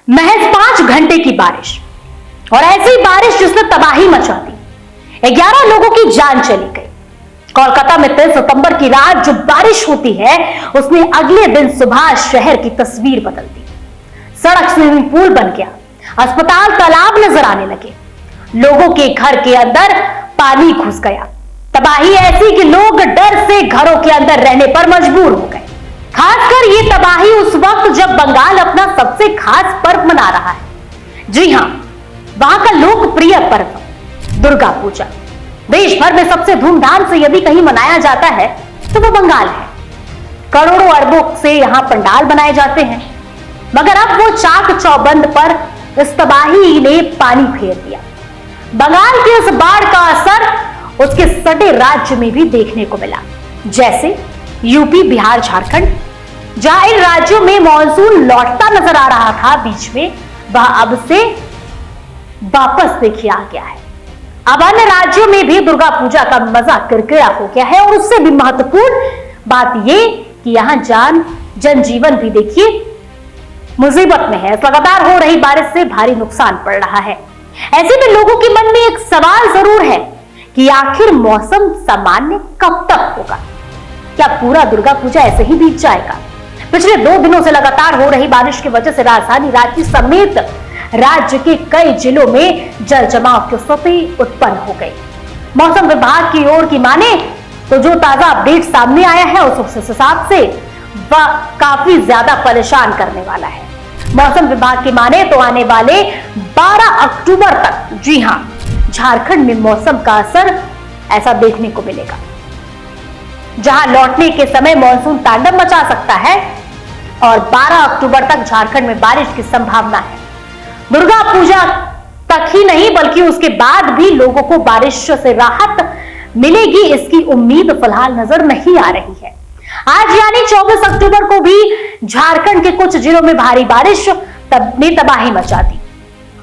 महज 5 घंटे की बारिश और ऐसी बारिश जिसने तबाही मचा दी। 11 लोगों की जान चली गई। कोलकाता में 3 सितंबर की रात जो बारिश होती है उसने अगले दिन सुबह शहर की तस्वीर बदल दी। सड़क स्विमिंग पूल बन गया, अस्पताल तालाब नजर आने लगे, लोगों के घर के अंदर पानी घुस गया। तबाही ऐसी कि लोग डर से घरों के अंदर रहने पर मजबूर हो गए। खासकर ये तबाही उस वक्त जब बंगाल अपना सबसे खास पर्व मना रहा है। जी हां, वहां का लोकप्रिय पर्व दुर्गा पूजा। देश भर में सबसे धूमधाम से यदि कहीं मनाया जाता है तो वो बंगाल है। करोड़ों अरबों से यहां पंडाल बनाए जाते हैं, मगर अब वो चाक चौबंद पर इस तबाही ने पानी फेर दिया। बंगाल की इस बाढ़ का असर उसके सटे राज्य में भी देखने को मिला, जैसे यूपी, बिहार, झारखंड। जहां इन राज्यों में मानसून लौटता नजर आ रहा था बीच में, वह अब से वापस देखिए आ गया है। अब अन्य राज्यों में भी दुर्गा पूजा का मजा किरकिरा हो गया है और उससे भी महत्वपूर्ण बात यह कि यहां जनजीवन भी देखिए मुसीबत में है। लगातार हो रही बारिश से भारी नुकसान पड़ रहा है। ऐसे में लोगों के मन में एक सवाल जरूर है कि आखिर मौसम सामान्य कब तक होगा? क्या पूरा दुर्गा पूजा ऐसे ही बीत जाएगा? पिछले 2 दिनों से लगातार हो रही बारिश की वजह से राजधानी रांची समेत राज्य के कई जिलों में जल जमाव की स्थिति उत्पन्न हो गई। मौसम विभाग की ओर की माने तो जो ताजा अपडेट सामने आया है उस हिसाब से वह काफी ज्यादा परेशान करने वाला है। मौसम विभाग की माने तो आने वाले 12 अक्टूबर तक, जी हां, झारखंड में मौसम का असर ऐसा देखने को मिलेगा, जहां लौटने के समय मानसून तांडव मचा सकता है और 12 अक्टूबर तक झारखंड में बारिश की संभावना है। दुर्गा पूजा तक ही नहीं बल्कि उसके बाद भी लोगों को बारिश से राहत मिलेगी, इसकी उम्मीद फिलहाल नजर नहीं आ रही है। आज यानी 24 अक्टूबर को भी झारखंड के कुछ जिलों में भारी बारिश ने तबाही मचा दी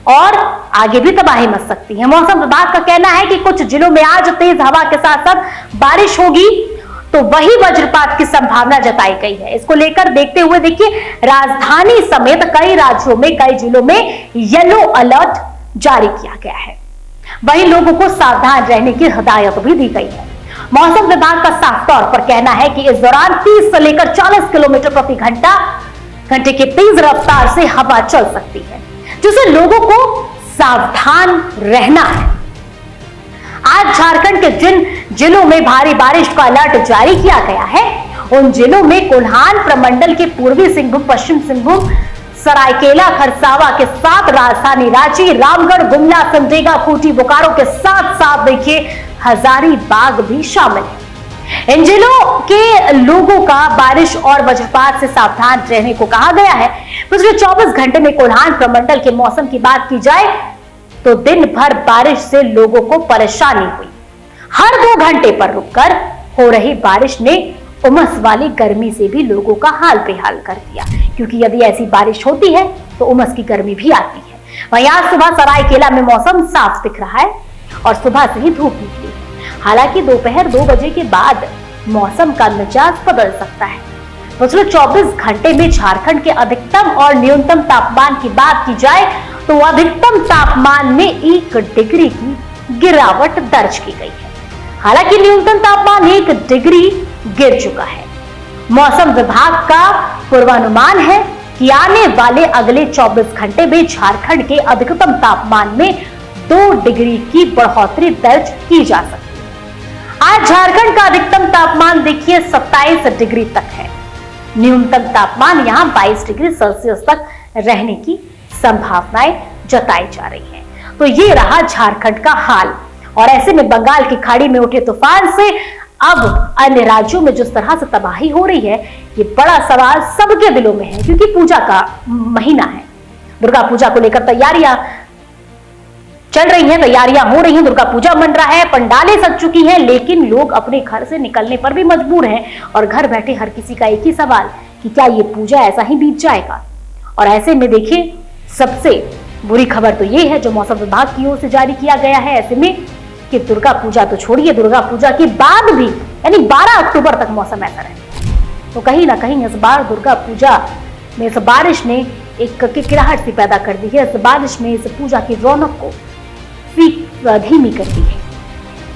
और आगे भी तबाही मच सकती है। मौसम विभाग का कहना है कि कुछ जिलों में आज तेज हवा के साथ साथ बारिश होगी, तो वही वज्रपात की संभावना जताई गई है। इसको लेकर देखते हुए देखिए राजधानी समेत कई राज्यों में, कई जिलों में येलो अलर्ट जारी किया गया है। वहीं लोगों को सावधान रहने की हिदायत भी दी गई है। मौसम विभाग का साफ तौर पर कहना है कि इस दौरान 30 से लेकर 40 किलोमीटर प्रति घंटे की तेज रफ्तार से हवा चल सकती है, जिससे लोगों को सावधान रहना है। आज झारखंड के जिन जिलों में भारी बारिश का अलर्ट जारी किया गया है उन जिलों में कोल्हान प्रमंडल के पूर्वी सिंहभूम, पश्चिम सिंहभूम, सरायकेला, खरसावा के साथ राजधानी रांची, रामगढ़, गुमला, सिमडेगा, खूंटी, बोकारो के साथ साथ देखिए हजारीबाग भी शामिल है। इन जिलों के लोगों का बारिश और वज्रपात से सावधान रहने को कहा गया है। पिछले 24 घंटे में कोल्हान प्रमंडल के मौसम की बात की जाए तो दिन भर बारिश से लोगों को परेशानी हुई। हर 2 घंटे पर रुककर हो रही बारिश ने उमस वाली गर्मी से भी लोगों का हाल बेहाल कर दिया, क्योंकि यदि ऐसी बारिश होती है तो उमस की गर्मी भी आती है। वहीं आज सुबह सरायकेला में मौसम साफ दिख रहा है और सुबह से ही धूप निकली है। हालांकि दोपहर 2 बजे के बाद मौसम का मिजाज बदल सकता है। पिछले 24 घंटे में झारखंड के अधिकतम और न्यूनतम तापमान की बात की जाए तो अधिकतम तापमान में 1 डिग्री की गिरावट दर्ज की गई है। हालांकि न्यूनतम तापमान 1 डिग्री गिर चुका है। मौसम विभाग का पूर्वानुमान है कि आने वाले अगले 24 घंटे में झारखंड के अधिकतम तापमान में 2 डिग्री की बढ़ोतरी दर्ज की जा सकती है। आज झारखंड का अधिकतम तापमान देखिए 27 डिग्री तक है। न्यूनतम तापमान यहां 22 डिग्री सेल्सियस तक रहने की संभावनाएं जताई जा रही हैं। तो ये रहा झारखंड का हाल। और ऐसे में बंगाल की खाड़ी में उठे तूफान से अब अन्य राज्यों में जिस तरह से तबाही हो रही है, ये बड़ा सवाल सबके दिलों में है, क्योंकि पूजा का महीना है। दुर्गा पूजा को लेकर तैयारियां चल रही हैं, तैयारियां हो रही हैं, दुर्गा पूजा मन रहा है, पंडालें सज चुकी हैं, लेकिन लोग अपने घर से निकलने पर भी मजबूर हैं। और घर बैठे हर किसी का एक ही सवाल कि क्या ये पूजा ऐसा ही बीत जाएगा? और ऐसे में देखिए सबसे बुरी खबर तो ये है जो मौसम विभाग की ओर से जारी किया गया है, ऐसे में कि दुर्गा पूजा तो छोड़िए, दुर्गा पूजा के बाद भी यानी 12 अक्टूबर तक मौसम ऐसा रहेगा। तो कहीं ना कहीं इस बार दुर्गा पूजा में इस बारिश ने एक किकराहट सी पैदा कर दी है। इस बारिश में इस पूजा की रौनक को धीमी कर दी है।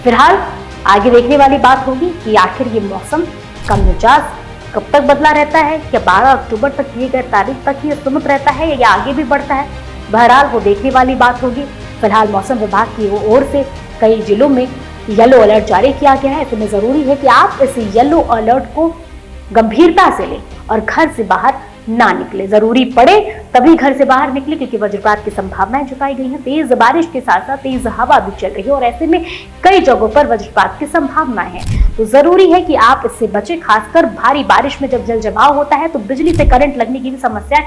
फिलहाल आगे देखने वाली बात होगी कि आखिर ये मौसम का मिजाज कब तक बदला रहता है। क्या 12 अक्टूबर तक दिए गए तारीख तक ही सीमित रहता है या आगे भी बढ़ता है? बहरहाल वो देखने वाली बात होगी। फिलहाल मौसम विभाग की ओर से कई जिलों में येलो अलर्ट जारी किया गया है। इसमें जरूरी है कि आप इस येलो अलर्ट को गंभीरता से लें और घर से बाहर ना निकले। जरूरी पड़े तभी घर से बाहर निकले, क्योंकि वज्रपात की संभावनाएं जताई गई हैं। तेज बारिश के साथ साथ तेज हवा भी चल रही है और ऐसे में कई जगहों पर वज्रपात की संभावनाएं हैं। तो जरूरी है कि आप इससे बचें। खासकर भारी बारिश में जब जल जमाव होता है तो बिजली से करंट लगने की भी समस्याएं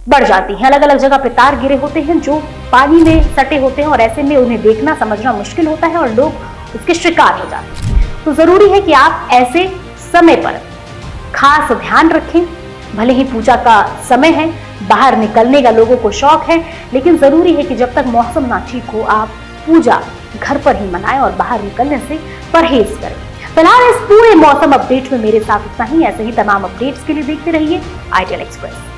बढ़ जाती हैं। अलग अलग जगह पे तार गिरे होते हैं जो पानी में सटे होते हैं और ऐसे में उन्हें देखना समझना मुश्किल होता है और लोग उसके शिकार हो जाते हैं। तो जरूरी है कि आप ऐसे समय पर खास ध्यान रखें। भले ही पूजा का समय है, बाहर निकलने का लोगों को शौक है, लेकिन जरूरी है कि जब तक मौसम ना ठीक हो आप पूजा घर पर ही मनाएं और बाहर निकलने से परहेज करें। फिलहाल इस पूरे मौसम अपडेट में मेरे साथ इतना ही। ऐसे ही तमाम अपडेट्स के लिए देखते रहिए ITL एक्सप्रेस।